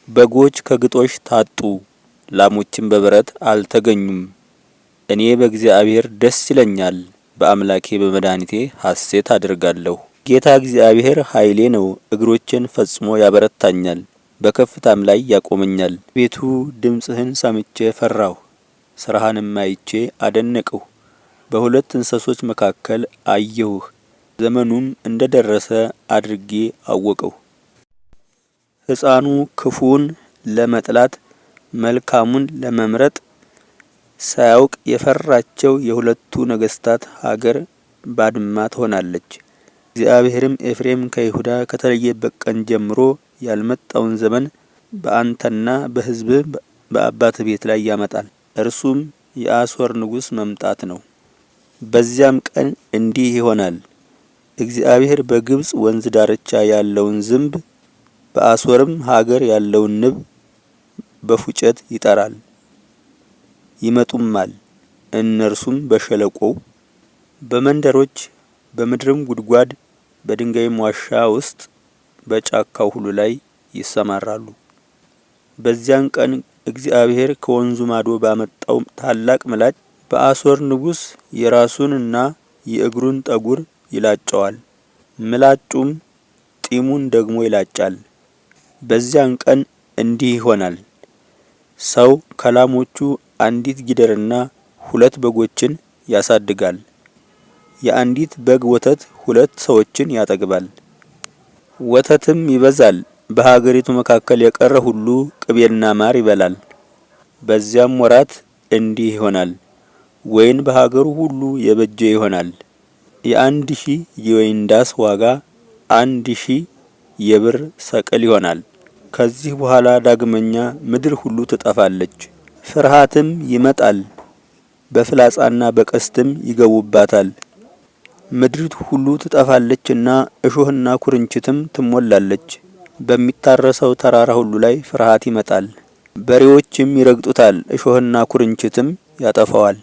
በጎች ከግጦሽ ታጡ፣ ላሞችም በበረት አልተገኙም። እኔ በእግዚአብሔር ደስ ይለኛል፣ በአምላኬ በመድኃኒቴ ሐሴት አደርጋለሁ። ጌታ እግዚአብሔር ኃይሌ ነው፣ እግሮቼን ፈጽሞ ያበረታኛል፣ በከፍታም ላይ ያቆመኛል። ቤቱ ድምፅህን ሰምቼ ፈራሁ፣ ሥራህንም አይቼ አደነቅሁ። በሁለት እንስሶች መካከል አየሁህ፣ ዘመኑም እንደ ደረሰ አድርጌ አወቅሁ። ሕፃኑ ክፉውን ለመጥላት መልካሙን ለመምረጥ ሳያውቅ የፈራቸው የሁለቱ ነገሥታት ሀገር ባድማ ትሆናለች። እግዚአብሔርም ኤፍሬም ከይሁዳ ከተለየበት ቀን ጀምሮ ያልመጣውን ዘመን በአንተና በሕዝብህ በአባትህ ቤት ላይ ያመጣል። እርሱም የአሦር ንጉሥ መምጣት ነው። በዚያም ቀን እንዲህ ይሆናል፣ እግዚአብሔር በግብጽ ወንዝ ዳርቻ ያለውን ዝንብ በአሦርም ሀገር ያለውን ንብ በፉጨት ይጠራል። ይመጡማል፣ እነርሱም በሸለቆው፣ በመንደሮች፣ በምድርም ጉድጓድ፣ በድንጋይም ዋሻ ውስጥ፣ በጫካው ሁሉ ላይ ይሰማራሉ። በዚያን ቀን እግዚአብሔር ከወንዙ ማዶ ባመጣው ታላቅ ምላጭ በአሦር ንጉሥ የራሱንና የእግሩን ጠጉር ይላጨዋል። ምላጩም ጢሙን ደግሞ ይላጫል። በዚያን ቀን እንዲህ ይሆናል፣ ሰው ከላሞቹ አንዲት ጊደርና 2 በጎችን ያሳድጋል። የአንዲት በግ ወተት 2 ሰዎችን ያጠግባል። ወተትም ይበዛል። በሀገሪቱ መካከል የቀረ ሁሉ ቅቤና ማር ይበላል። በዚያም ወራት እንዲህ ይሆናል፣ ወይን በሀገሩ ሁሉ የበጀ ይሆናል። የ1000 የወይን ዳስ ዋጋ 1000 የብር ሰቅል ይሆናል። ከዚህ በኋላ ዳግመኛ ምድር ሁሉ ትጠፋለች። ፍርሃትም ይመጣል፣ በፍላጻና በቀስትም ይገቡባታል። ምድሪቱ ሁሉ ትጠፋለችና እሾህና ኩርንችትም ትሞላለች። በሚታረሰው ተራራ ሁሉ ላይ ፍርሃት ይመጣል። በሬዎችም ይረግጡታል፣ እሾህና ኩርንችትም ያጠፋዋል።